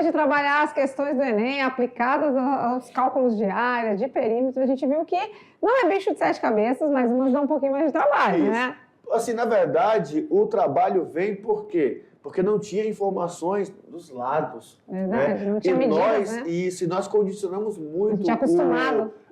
de trabalhar as questões do Enem aplicadas aos cálculos de área, de perímetro, a gente viu que não é bicho de 7 cabeças, mas umas dá um pouquinho mais de trabalho, né? Assim, na verdade, o trabalho vem por quê? Porque não tinha informações dos lados. Verdade, né? não tinha medidas, né? E se nós condicionamos muito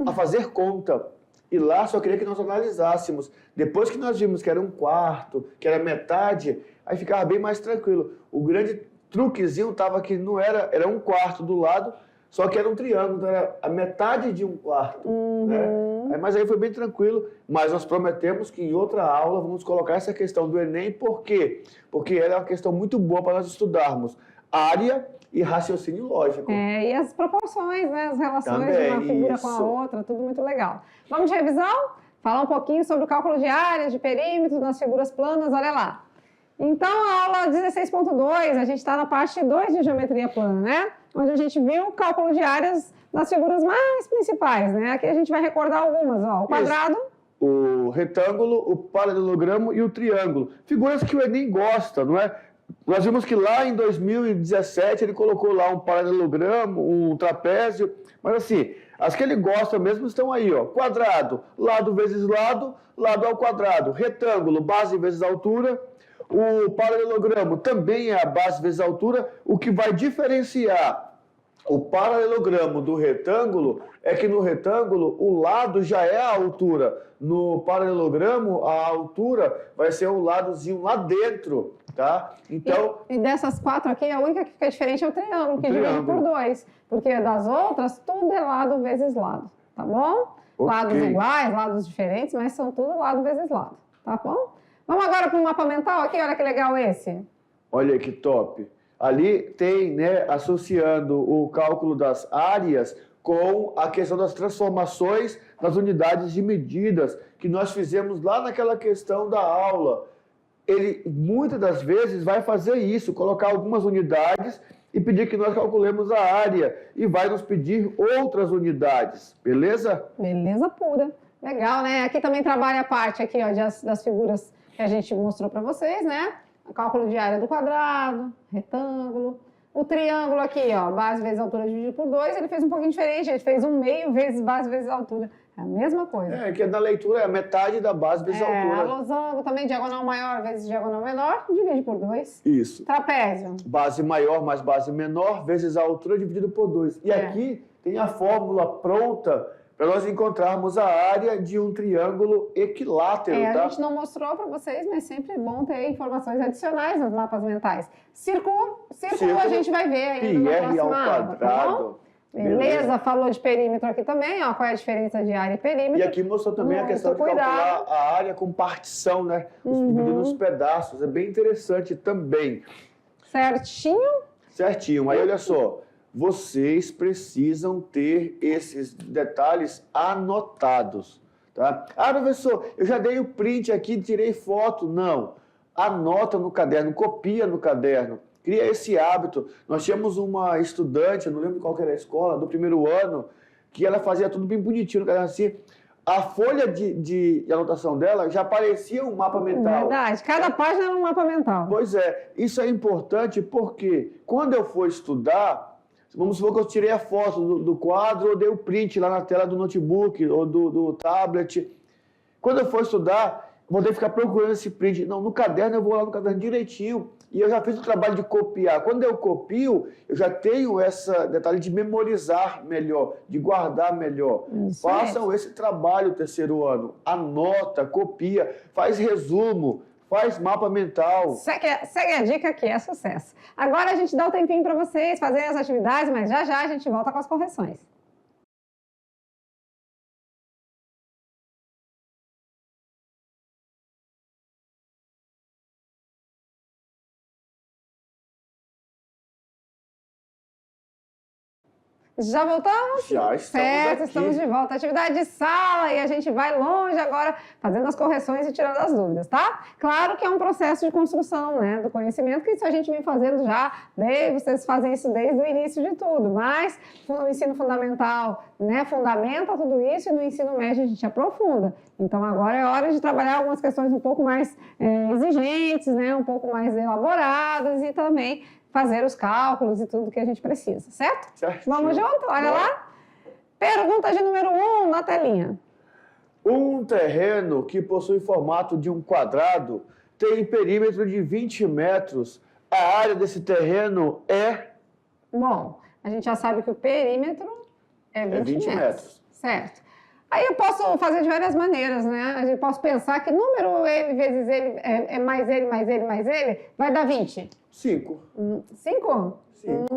a fazer conta. E lá só queria que nós analisássemos. Depois que nós vimos que era um quarto, que era metade, aí ficava bem mais tranquilo. O grande truquezinho estava que não era um quarto do lado, só que era um triângulo, então era a metade de um quarto. Né? Mas aí foi bem tranquilo, mas nós prometemos que em outra aula vamos colocar essa questão do Enem, por quê? Porque ela é uma questão muito boa para nós estudarmos área e raciocínio lógico. E as proporções, né? As relações também, de uma figura com a outra, tudo muito legal. Vamos de revisão? Falar um pouquinho sobre o cálculo de áreas, de perímetros, nas figuras planas, olha lá. Então, a aula 16.2, a gente está na parte 2 de geometria plana, né? Onde a gente viu o cálculo de áreas das figuras mais principais, né? Aqui a gente vai recordar algumas, ó. O quadrado, o retângulo, o paralelogramo e o triângulo. Figuras que o Enem gosta, não é? Nós vimos que lá em 2017 ele colocou lá um paralelogramo, um trapézio, mas assim, as que ele gosta mesmo estão aí, ó. Quadrado, lado vezes lado, lado ao quadrado. Retângulo, base vezes altura. O paralelogramo também é a base vezes altura. O que vai diferenciar o paralelogramo do retângulo é que no retângulo o lado já é a altura. No paralelogramo a altura vai ser um ladozinho lá dentro, tá? Então, e dessas 4 aqui, a única que fica diferente é o triângulo, que divide por 2. Porque das outras, tudo é lado vezes lado, tá bom? Okay. Lados iguais, lados diferentes, mas são tudo lado vezes lado, tá bom? Vamos agora para o mapa mental aqui, olha que legal esse. Olha que top. Ali tem, né, associando o cálculo das áreas com a questão das transformações nas unidades de medidas que nós fizemos lá naquela questão da aula. Ele, muitas das vezes, vai fazer isso, colocar algumas unidades e pedir que nós calculemos a área e vai nos pedir outras unidades, beleza? Beleza pura. Legal, né? Aqui também trabalha a parte aqui, ó, das figuras que a gente mostrou para vocês, né? O cálculo de área do quadrado, retângulo. O triângulo aqui, ó, base vezes altura dividido por 2, ele fez um pouquinho diferente, ele fez 1/2 vezes base vezes altura. É a mesma coisa. Que na leitura é a metade da base vezes altura. A losango também, diagonal maior vezes diagonal menor, divide por 2. Isso. Trapézio. Base maior mais base menor vezes a altura dividido por 2. E aqui tem a fórmula pronta para nós encontrarmos a área de um triângulo equilátero, tá? A gente não mostrou para vocês, mas sempre é bom ter informações adicionais nos mapas mentais. Círculo a gente vai ver aí na próxima aula, tá bom? Beleza, falou de perímetro aqui também, ó, qual é a diferença de área e perímetro. E aqui mostrou também a questão de calcular a área com partição, né? Dividindo nos pedaços, é bem interessante também. Certinho? Certinho, aí olha só. Vocês precisam ter esses detalhes anotados, tá? Ah, professor, eu já dei o print aqui, tirei foto. Não, anota no caderno, copia no caderno, cria esse hábito. Nós tínhamos uma estudante, eu não lembro qual que era a escola, do primeiro ano, que ela fazia tudo bem bonitinho no caderno assim. A folha de anotação dela já parecia um mapa mental. Verdade, cada página era um mapa mental. Pois é, isso é importante porque quando eu for estudar, vamos supor que eu tirei a foto do quadro ou dei o print lá na tela do notebook ou do tablet. Quando eu for estudar, vou ter que ficar procurando esse print. Não, no caderno eu vou lá no caderno direitinho. E eu já fiz o trabalho de copiar. Quando eu copio, eu já tenho esse detalhe de memorizar melhor, de guardar melhor. Isso Façam esse trabalho terceiro ano. Anota, copia, faz resumo. Faz mapa mental. Segue a dica que é sucesso. Agora a gente dá um tempinho para vocês fazerem as atividades, mas já a gente volta com as correções. Já voltamos? Já estamos certo, aqui. Estamos de volta. Atividade de sala e a gente vai longe agora fazendo as correções e tirando as dúvidas, tá? Claro que é um processo de construção, né, do conhecimento, que isso a gente vem fazendo já, vocês fazem isso desde o início de tudo, mas no ensino fundamental, né, fundamenta tudo isso e no ensino médio a gente aprofunda. Então agora é hora de trabalhar algumas questões um pouco mais exigentes, né, um pouco mais elaboradas e também fazer os cálculos e tudo que a gente precisa, certo? Certinho. Vamos junto? Olha lá. Pergunta de número 1 na telinha. Um terreno que possui formato de um quadrado tem perímetro de 20 metros. A área desse terreno é... Bom, a gente já sabe que o perímetro é 20 metros. Certo. Aí eu posso fazer de várias maneiras, né? Eu posso pensar que número ele vezes ele é mais ele, mais ele, mais ele, vai dar 20. 5. 5? 5.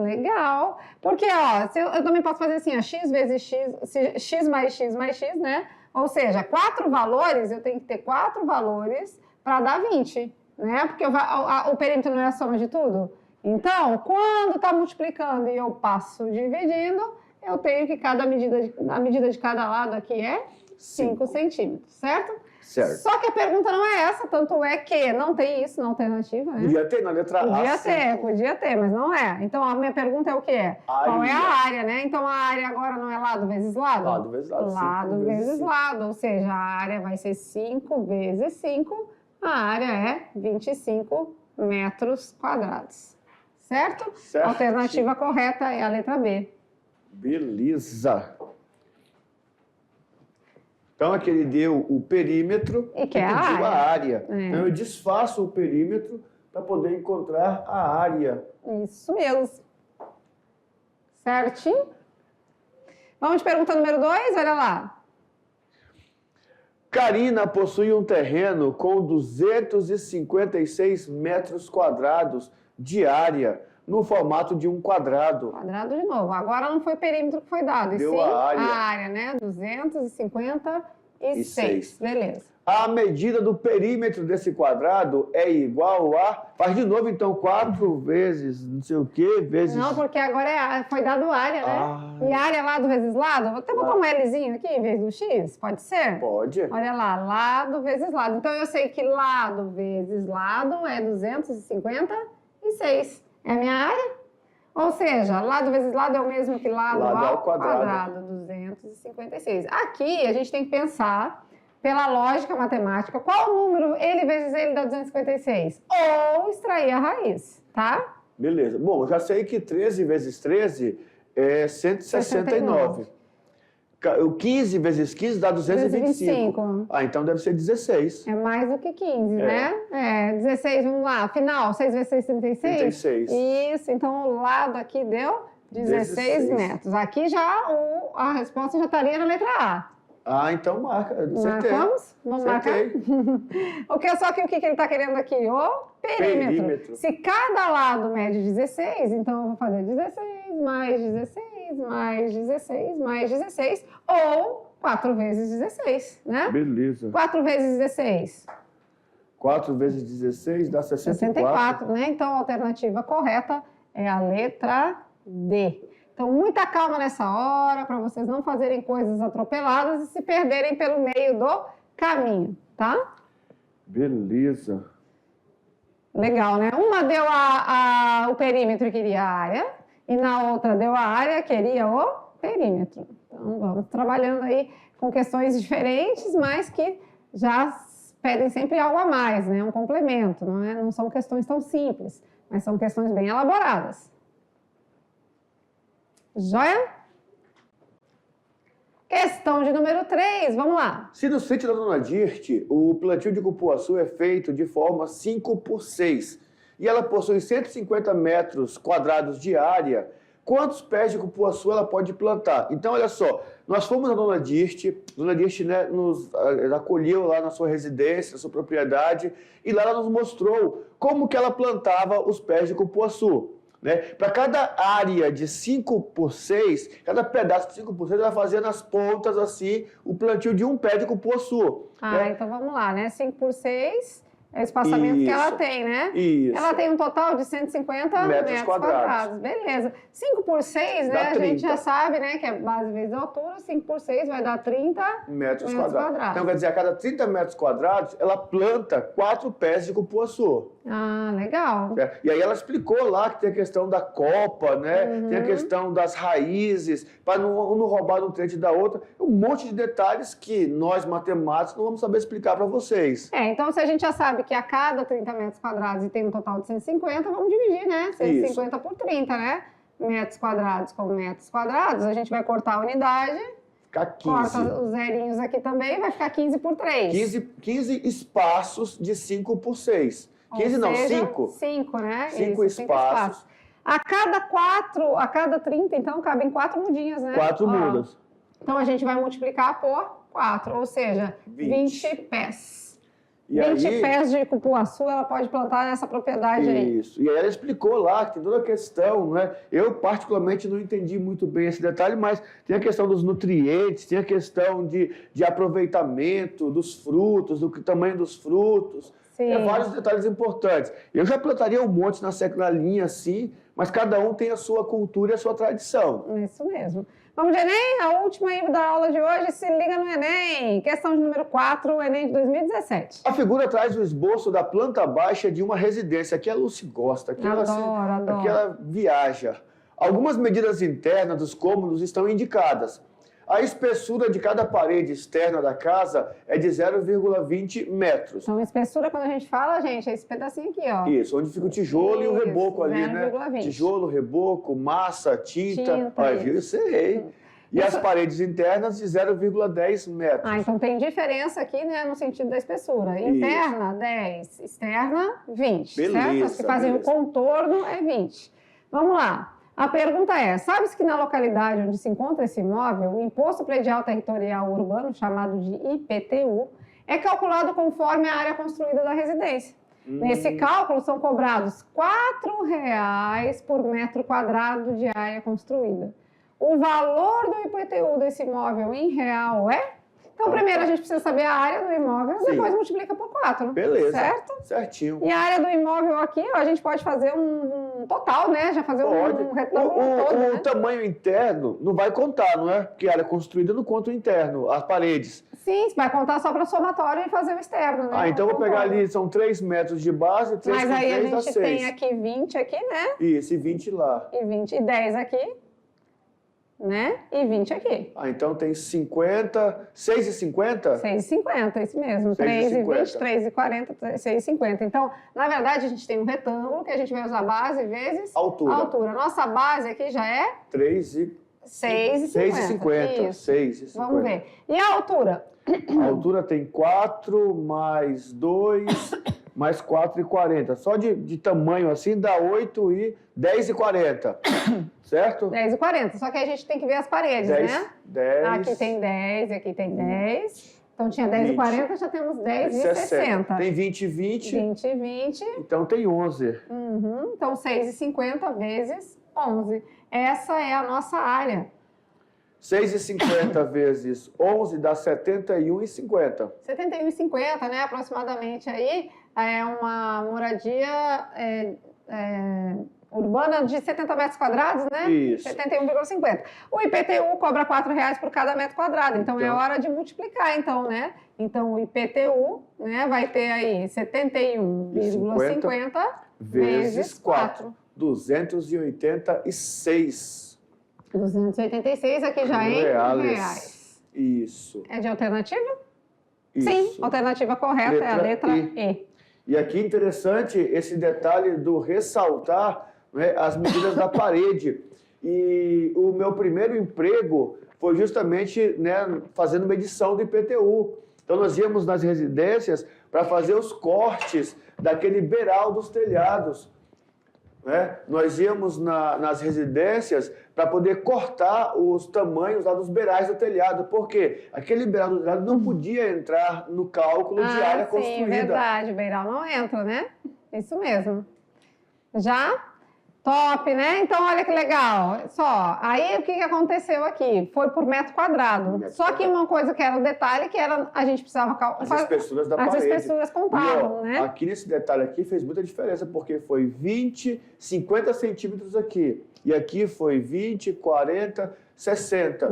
Legal. Porque, ó, eu também posso fazer assim, ó, x vezes x, x mais x mais x, né? Ou seja, 4 valores, eu tenho que ter 4 valores para dar 20, né? Porque o perímetro não é a soma de tudo. Então, quando está multiplicando e eu passo dividindo, eu tenho que a medida de cada lado aqui é 5 centímetros, certo? Certo. Só que a pergunta não é essa, tanto é que não tem isso na alternativa, né? Podia ter na letra A. Podia ter, mas não é. Então, a minha pergunta é o que é? Qual é a área, né? Então, a área agora não é lado vezes lado? Lado vezes lado. Lado vezes lado, ou seja, a área vai ser 5 vezes 5, a área é 25 metros quadrados. Certo? Certo. A alternativa correta é a letra B. Beleza. Então, aqui ele deu o perímetro E que é a pediu a área. É. Então, eu desfaço o perímetro para poder encontrar a área. Isso mesmo. Certinho? Vamos de pergunta número 2, olha lá. Karina possui um terreno com 256 metros quadrados de área, no formato de um quadrado. Quadrado de novo. Agora não foi o perímetro que foi dado, e Deu sim a área. a área, né? 256. Beleza. A medida do perímetro desse quadrado é igual a... Faz de novo, então, 4 vezes, não sei o quê, vezes... Não, porque agora foi dado área, né? E área lado vezes lado. Vou até botar um Lzinho aqui em vez do X, pode ser? Pode. Olha lá, lado vezes lado. Então, eu sei que lado vezes lado é 256. É a minha área? Ou seja, lado vezes lado é o mesmo que lado ao quadrado, 256. Aqui, a gente tem que pensar, pela lógica matemática, qual número ele vezes ele dá 256? Ou extrair a raiz, tá? Beleza. Bom, eu já sei que 13 vezes 13 é 169. O 15 vezes 15 dá 225. Ah, então deve ser 16. É mais do que 15, né? 16, vamos lá. Final, 6 vezes 6, 36? 36. Isso, então o lado aqui deu 16 metros. Aqui já a resposta já estaria na letra A. Ah, então marca. Acertei. Marcamos? Vamos marcar? Só que o que ele está querendo aqui? O perímetro. Se cada lado mede 16, então eu vou fazer 16 mais 16 mais 16 mais 16, ou 4 vezes 16, né? Beleza. 4 vezes 16. 4 vezes 16 dá 64. Né? Então, a alternativa correta é a letra D. Então, muita calma nessa hora, para vocês não fazerem coisas atropeladas e se perderem pelo meio do caminho, tá? Beleza. Legal, né? Uma deu o perímetro e queria a área, e na outra deu a área, queria o perímetro. Então, vamos trabalhando aí com questões diferentes, mas que já pedem sempre algo a mais, né? Um complemento, não são questões tão simples, mas são questões bem elaboradas. Joia? Questão de número 3, vamos lá. Se no sítio da Dona Dirte, o plantio de cupuaçu é feito de forma 5x6 e ela possui 150 metros quadrados de área, quantos pés de cupuaçu ela pode plantar? Então, olha só, nós fomos na Dona Dirte, né, nos acolheu lá na sua residência, na sua propriedade, e lá ela nos mostrou como que ela plantava os pés de cupuaçu. Né? Para cada área de 5x6, cada pedaço de 5x6, ela fazia nas pontas, assim, o plantio de um pé de cupuaçu. Né? Então vamos lá, né? 5x6 é o espaçamento que ela tem, né? Isso. Ela tem um total de 150 metros quadrados. Beleza. 5x6, né? A gente já sabe, né? Que é base vezes altura. 5x6 vai dar 30 metros quadrados. Então, quer dizer, a cada 30 metros quadrados, ela planta 4 pés de cupuaçu. Ah, legal. E aí ela explicou lá que tem a questão da copa, né? Tem a questão das raízes, para não roubar nutriente da outra. Um monte de detalhes que nós, matemáticos, não vamos saber explicar para vocês. Então se a gente já sabe sabe que a cada 30 metros quadrados, e tem um total de 150, vamos dividir, né? 150 por 30, né? Metros quadrados com metros quadrados, a gente vai cortar a unidade. Ficar 15. Corta os zerinhos aqui também, vai ficar 15 por 3. 15 espaços de 5 por 6. 15 não, 5. 5, né? 5 espaços. A cada 30, então, cabem 4 mudinhas, né? 4 mudas. Então, a gente vai multiplicar por 4, ou seja, 20 pés. E 20 aí, pés de cupuaçu ela pode plantar nessa propriedade aí. Isso. E aí ela explicou lá que tem toda a questão, né? Eu particularmente não entendi muito bem esse detalhe, mas tem a questão dos nutrientes, tem a questão de aproveitamento dos frutos, do tamanho dos frutos. Sim. Tem vários detalhes importantes. Eu já plantaria um monte na linha assim, mas cada um tem a sua cultura e a sua tradição. Isso mesmo. Vamos de Enem? A última aí da aula de hoje, se liga no Enem. Questão de número 4, o Enem de 2017. A figura traz o esboço da planta baixa de uma residência. Aqui a Lucy gosta, aqui Adoro. aqui ela viaja. Algumas medidas internas dos cômodos estão indicadas. A espessura de cada parede externa da casa é de 0,20 metros. Então, espessura, quando a gente fala, gente, é esse pedacinho aqui, ó. Isso, onde fica o tijolo e o reboco ali, né? 0,20. Tijolo, reboco, massa, tinta. Olha, viu? Eu sei. E as paredes internas de 0,10 metros. Então tem diferença aqui, né, no sentido da espessura. Interna, 10. Externa, 20. Beleza, certo? As que fazem o contorno é 20. Vamos lá. A pergunta é, sabe-se que na localidade onde se encontra esse imóvel, o Imposto Predial Territorial Urbano, chamado de IPTU, é calculado conforme a área construída da residência. Nesse cálculo são cobrados R$ 4,00 por metro quadrado de área construída. O valor do IPTU desse imóvel em real é? Então, primeiro a gente precisa saber a área do imóvel, depois multiplica por 4. Beleza. Certo? Certinho. E a área do imóvel aqui, ó, a gente pode fazer um total, né? Já fazer um retângulo todo, né? O tamanho interno não vai contar, não é? Porque a área construída não conta o interno, as paredes. Sim, vai contar só para somatório e fazer o externo, né? Então eu vou pegar ali, são 3 metros de base, 3 Mas com aí 3 a dá gente 6. tem aqui 20 aqui, né? Isso, e 20 lá. E 20, e 10 aqui, né? E 20 aqui. Então tem 50, 6,50? 6,50, isso mesmo. 3,20, 3,40, 6,50. Então, na verdade, a gente tem um retângulo que a gente vai usar base vezes altura. Nossa base aqui já é 6,50. 6,50. Vamos ver. E a altura? A altura tem 4 mais 2 mais 4,40. Só de tamanho assim dá 8 e 10,40. Certo? 10,40. Só que a gente tem que ver as paredes, 10, né? 10. Aqui tem 10, aqui tem 10. Então tinha 10,40, já temos 10,60. Tem 20 e 20. 20 e 20. Então tem 11. Então 6,50 vezes 11. Essa é a nossa área. 6,50 vezes 11 dá 71,50. 71,50, né? Aproximadamente aí. É uma moradia urbana de 70 metros quadrados, né? Isso. 71,50. O IPTU cobra R$ 4,00 por cada metro quadrado. Então é hora de multiplicar, então, né? Então o IPTU, né, vai ter aí 71,50 vezes 4. 286. 286 aqui já em reais. Isso. É de alternativa? Isso. Sim, alternativa correta é a letra E. E aqui interessante esse detalhe do ressaltar, né, as medidas da parede. E o meu primeiro emprego foi justamente, né, fazendo medição do IPTU. Então nós íamos nas residências para fazer os cortes daquele beiral dos telhados. Né? Nós íamos nas residências para poder cortar os tamanhos lá dos beirais do telhado, porque aquele beiral do telhado não podia entrar no cálculo de área construída. Sim, verdade, o beiral não entra, né? Isso mesmo. Já? Top, né? Então, olha que legal. Só, aí o que aconteceu aqui? Foi por metro quadrado. Só que uma coisa que era um detalhe, que era a gente precisava as espessuras da parede. As espessuras contavam, né? Aqui nesse detalhe aqui fez muita diferença, porque foi 20, 50 centímetros aqui. E aqui foi 20, 40, 60.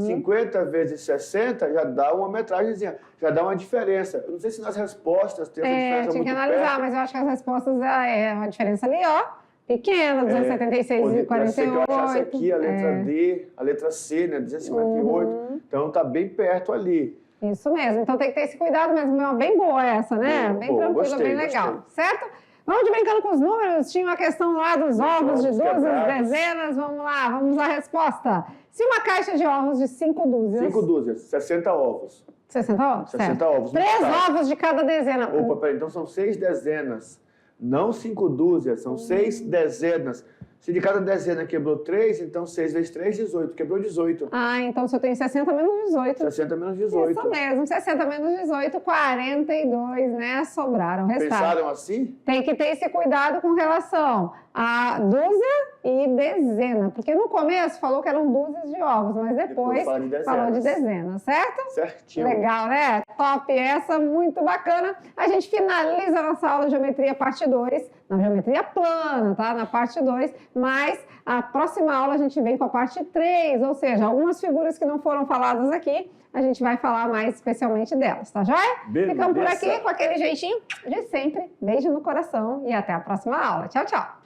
50 vezes 60 já dá uma metragemzinha, já dá uma diferença. Eu não sei se nas respostas tem essa diferença tinha muito que analisar, perto. Mas eu acho que as respostas é uma diferença ali, ó. Pequena, 276 e 48. Eu achasse aqui a letra D, a letra C, né, 258. Então tá bem perto ali. Isso mesmo. Então tem que ter esse cuidado mesmo. É bem boa essa, né? Bem tranquila, gostei, bem legal. gostei. Certo? Vamos de brincando com os números. Tinha uma questão lá dos ovos de dúzias, quebrados. dezenas. Vamos lá, vamos à resposta. Se uma caixa de ovos de 5 dúzias... 5 dúzias, 60 ovos. 60 ovos? 60 certo. ovos. 3 multiplicado. ovos de cada dezena. Opa, peraí, então são 6 dezenas. Não 5 dúzias, são 6 dezenas. Se de cada dezena quebrou 3, então 6 vezes 3, 18. Quebrou 18. Ah, então se eu tenho 60 menos 18. 60 menos 18. Isso mesmo, 60 menos 18, 42, né? Sobraram, restaram. Pensaram assim? Tem que ter esse cuidado com relação a dúzia e dezena. Porque no começo falou que eram dúzias de ovos, mas depois falou de dezenas, certo? Certinho. Legal, né? Top essa, muito bacana. A gente finaliza a nossa aula de geometria parte 2, na geometria plana, tá? Na parte 2, mas a próxima aula a gente vem com a parte 3, ou seja, algumas figuras que não foram faladas aqui, a gente vai falar mais especialmente delas, tá joia? Beleza. Ficamos por aqui com aquele jeitinho de sempre. Beijo no coração e até a próxima aula. Tchau, tchau!